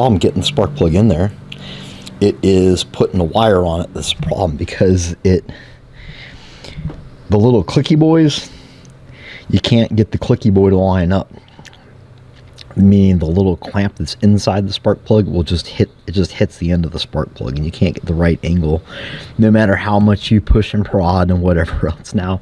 I'm getting the spark plug in there, it is putting a wire on it that's a problem, because the little clicky boys, you can't get the clicky boy to line up, meaning the little clamp that's inside the spark plug will just hits the end of the spark plug, and you can't get the right angle no matter how much you push and prod and whatever else. Now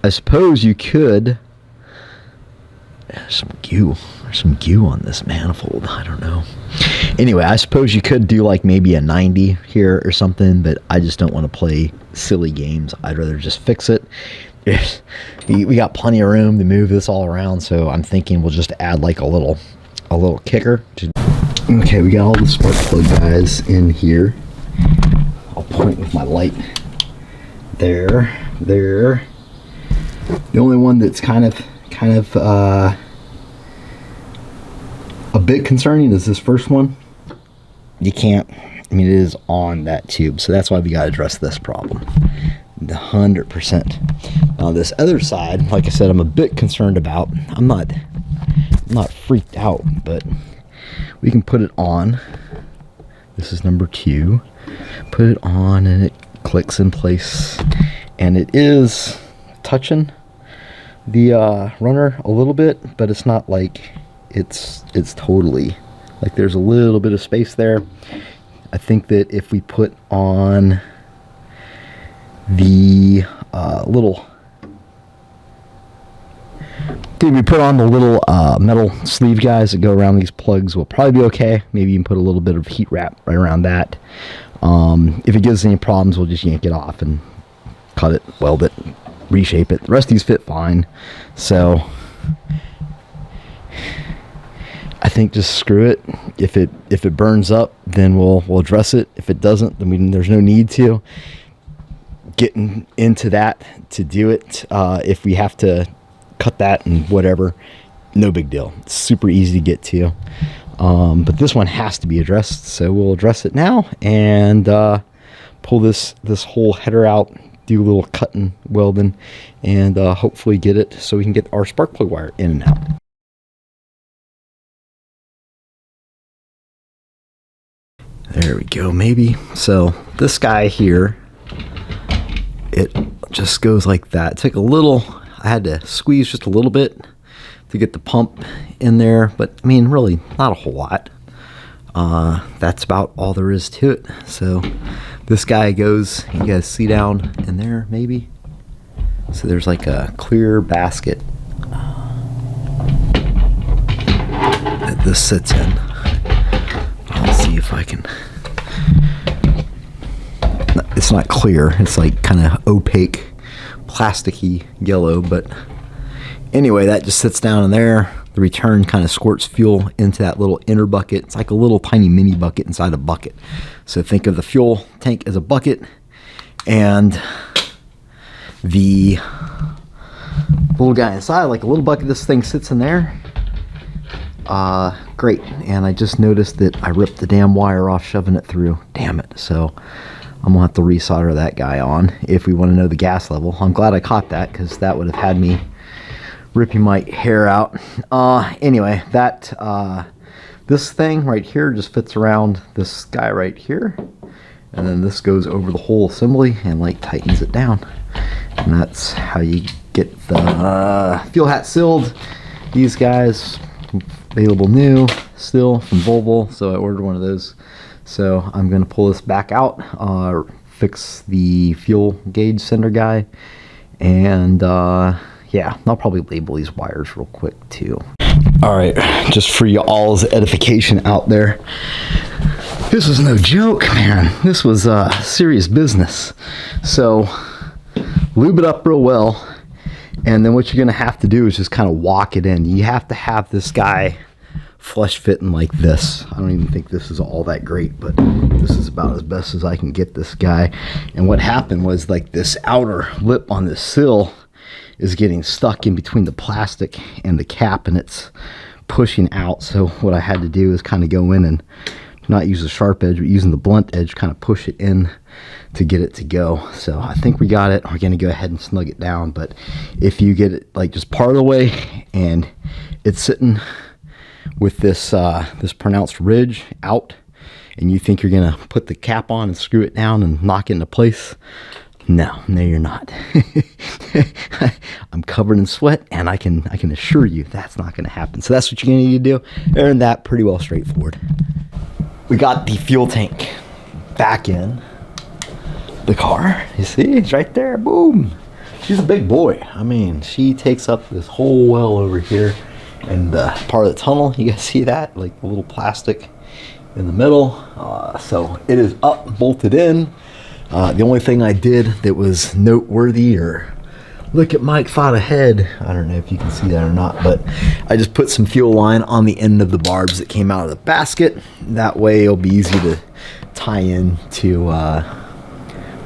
I suppose you could, there's some goo on this manifold, I don't know. Anyway, I suppose you could do like maybe a 90 here or something, but I just don't want to play silly games. I'd rather just fix it. We got plenty of room to move this all around, so I'm thinking we'll just add like a little kicker. Okay, we got all the spark plug guys in here. I'll point with my light. There. The only one that's kind of a bit concerning is this first one. You can't, I mean, it is on that tube, so that's why we got to address this problem. 100%. Now this other side, like I said, I'm a bit concerned about. I'm not freaked out, but we can put it on. This is number 2. Put it on and it clicks in place, and it is touching the runner a little bit, but it's not like it's totally, like there's a little bit of space there. I think that if we put on the little metal sleeve guys that go around these plugs, will probably be okay. Maybe you can put a little bit of heat wrap right around that. If it gives any problems, we'll just yank it off and cut it, weld it, reshape it. The rest of these fit fine, so I think just screw it. If it burns up, then we'll address it. If it doesn't, then there's no need to getting into that to do it. If we have to cut that and whatever, no big deal. It's super easy to get to. But this one has to be addressed, so we'll address it now and pull this whole header out, do a little cutting, welding, and hopefully get it so we can get our spark plug wire in and out. There we go, maybe. So this guy here, it just goes like that. It took a little, I had to squeeze just a little bit to get the pump in there, but I mean, really not a whole lot. That's about all there is to it. So this guy goes, you guys see down in there maybe? So there's like a clear basket that this sits in. I'll see if I can, it's not clear, it's like kind of opaque, plasticky yellow, but anyway, that just sits down in there. The return kind of squirts fuel into that little inner bucket. It's like a little tiny mini bucket inside a bucket. So think of the fuel tank as a bucket, and the little guy inside, like a little bucket, this thing sits in there. Great. And I just noticed that I ripped the damn wire off shoving it through. Damn it. So I'm gonna have to resolder that guy on if we want to know the gas level. I'm glad I caught that, because that would have had me ripping my hair out. Anyway, that this thing right here just fits around this guy right here, and then this goes over the whole assembly and like tightens it down, and that's how you get the fuel hat sealed. These guys available new still from Volvo, so I ordered one of those. So I'm gonna pull this back out, fix the fuel gauge sender guy, and yeah, I'll probably label these wires real quick too. All right, just for y'all's edification out there, this was no joke, man. This was serious business. So lube it up real well, and then what you're gonna have to do is just kind of walk it in. You have to have this guy flush fitting like this. I don't even think this is all that great, but this is about as best as I can get this guy. And what happened was, like, this outer lip on this sill is getting stuck in between the plastic and the cap, and it's pushing out. So what I had to do is kind of go in and not use the sharp edge, but using the blunt edge, kind of push it in to get it to go. So I think we got it. We're gonna go ahead and snug it down, but if you get it like just part of the way and it's sitting with this this pronounced ridge out, and you think you're gonna put the cap on and screw it down and knock it into place. No, you're not. I'm covered in sweat, and I can assure you that's not gonna happen. So that's what you're gonna need to do. And that pretty well straightforward. We got the fuel tank back in the car. You see, it's right there. Boom. She's a big boy. I mean, she takes up this whole well over here, and part of the tunnel. You guys see that, like a little plastic in the middle. So it is up, bolted in. The only thing I did that was noteworthy, or look at Mike thought ahead, I don't know if you can see that or not, but I just put some fuel line on the end of the barbs that came out of the basket. That way it'll be easy to tie in to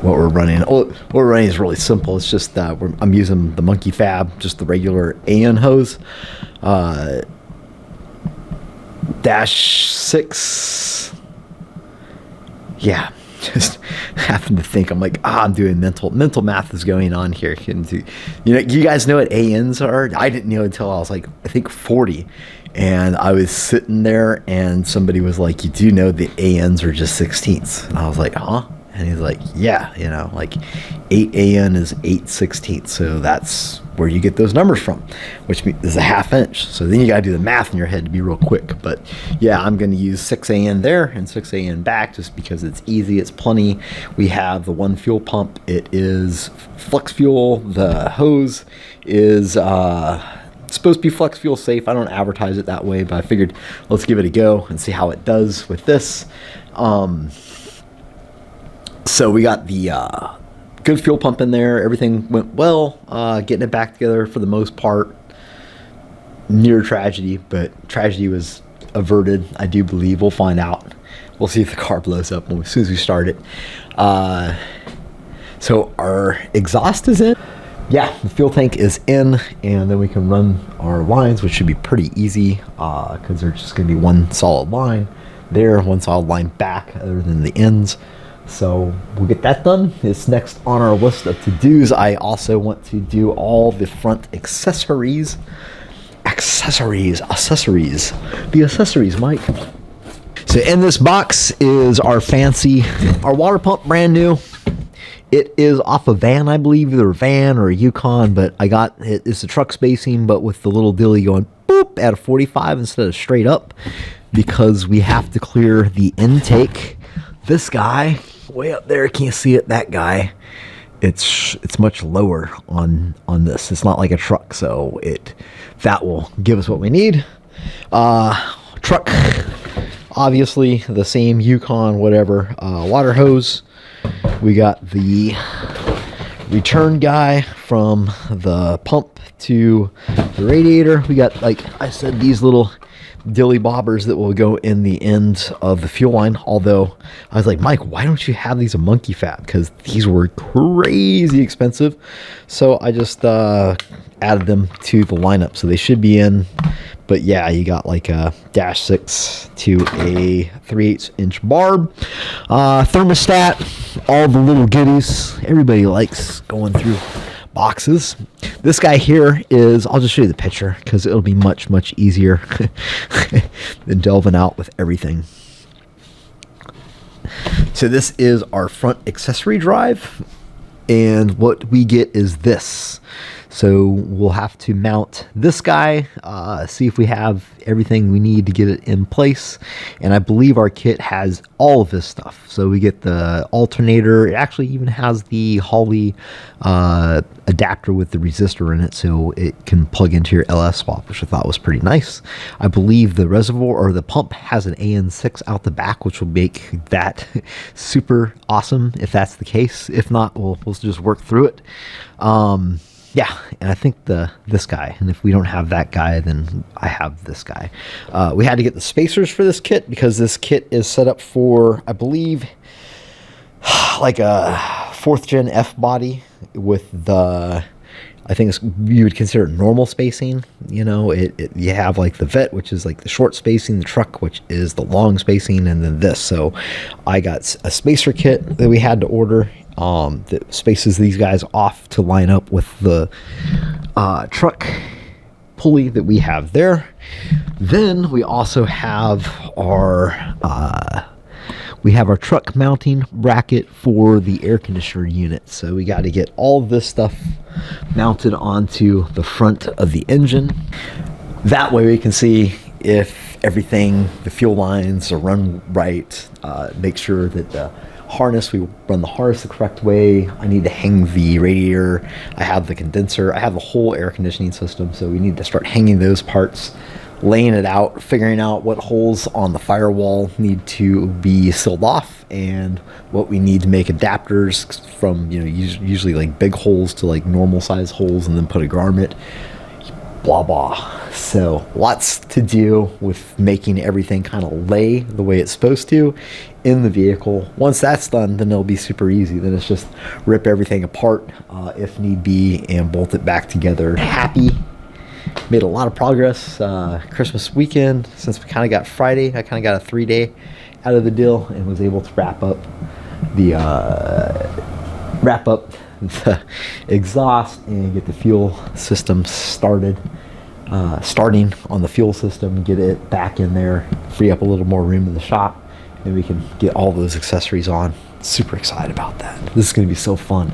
what we're running. What we're running is really simple. It's just I'm using the Monkey Fab, just the regular AN hose. -6. Yeah, just happened to think. I'm like, I'm doing mental math is going on here. You guys know what ANs are? I didn't know until I was like, I think 40. And I was sitting there and somebody was like, you do know the ANs are just 16ths. And I was like, huh? And he's like, yeah, like 8 AN is 8/16. So that's where you get those numbers from, which is a 1/2 inch. So then you got to do the math in your head to be real quick. But yeah, I'm going to use 6 AN there and 6 AN back just because it's easy. It's plenty. We have the one fuel pump. It is flex fuel. The hose is supposed to be flex fuel safe. I don't advertise it that way, but I figured let's give it a go and see how it does with this. So we got the good fuel pump in there. Everything went well. Getting it back together for the most part. Near tragedy, but tragedy was averted, I do believe. We'll find out. We'll see if the car blows up as soon as we start it. So our exhaust is in. Yeah, the fuel tank is in, and then we can run our lines, which should be pretty easy because there's just going to be one solid line there, one solid line back other than the ends. So we'll get that done. It's next on our list of to-dos. I also want to do all the front accessories. The accessories, Mike. So in this box is our water pump, brand new. It is off a van, I believe, either a van or a Yukon, but I got it. It's a truck spacing, but with the little dilly going boop at a 45 instead of straight up, because we have to clear the intake. This guy way up there, can't see it. That guy, it's much lower on this. It's not like a truck, so that will give us what we need. Truck, obviously the same Yukon, whatever. Water hose. We got the return guy from the pump to the radiator. We got, like I said, these little dilly bobbers that will go in the end of the fuel line. Although I was like, Mike, why don't you have these a Monkey Fab? Because these were crazy expensive. So I just added them to the lineup, so they should be in. But yeah, you got like a -6 to a 3/8 inch barb, thermostat, all the little goodies. Everybody likes going through boxes. This guy here is, I'll just show you the picture because it'll be much easier than delving out with everything. So this is our front accessory drive, and what we get is this. So we'll have to mount this guy, see if we have everything we need to get it in place. And I believe our kit has all of this stuff. So we get the alternator. It actually even has the Holley adapter with the resistor in it, so it can plug into your LS swap, which I thought was pretty nice. I believe the reservoir or the pump has an AN6 out the back, which will make that super awesome if that's the case. If not, we'll just work through it. Yeah, and I think this guy, and if we don't have that guy, then I have this guy. We had to get the spacers for this kit because this kit is set up for, I believe, like a 4th gen F body with the, I think you would consider it normal spacing. You know, you have like the vet, which is like the short spacing, the truck, which is the long spacing, and then this. So I got a spacer kit that we had to order. That spaces these guys off to line up with the truck pulley that we have there. Then we also have our truck mounting bracket for the air conditioner unit. So we got to get all this stuff mounted onto the front of the engine. That way we can see if everything, the fuel lines are run right, make sure that the harness, we run the harness the correct way. I need to hang the radiator. I have the condenser. I have the whole air conditioning system. So we need to start hanging those parts, laying it out, figuring out what holes on the firewall need to be sealed off and what we need to make adapters from, usually like big holes to like normal size holes, and then put a grommet, blah, blah. So lots to do with making everything kind of lay the way it's supposed to in the vehicle. Once that's done, then it'll be super easy. Then it's just rip everything apart if need be and bolt it back together. Happy. Made a lot of progress Christmas weekend. Since we kind of got Friday, I kind of got a 3-day out of the deal and was able to wrap up the exhaust and get the fuel system starting on the fuel system, get it back in there, free up a little more room in the shop, and we can get all those accessories on. Super excited about that. This is going to be so fun.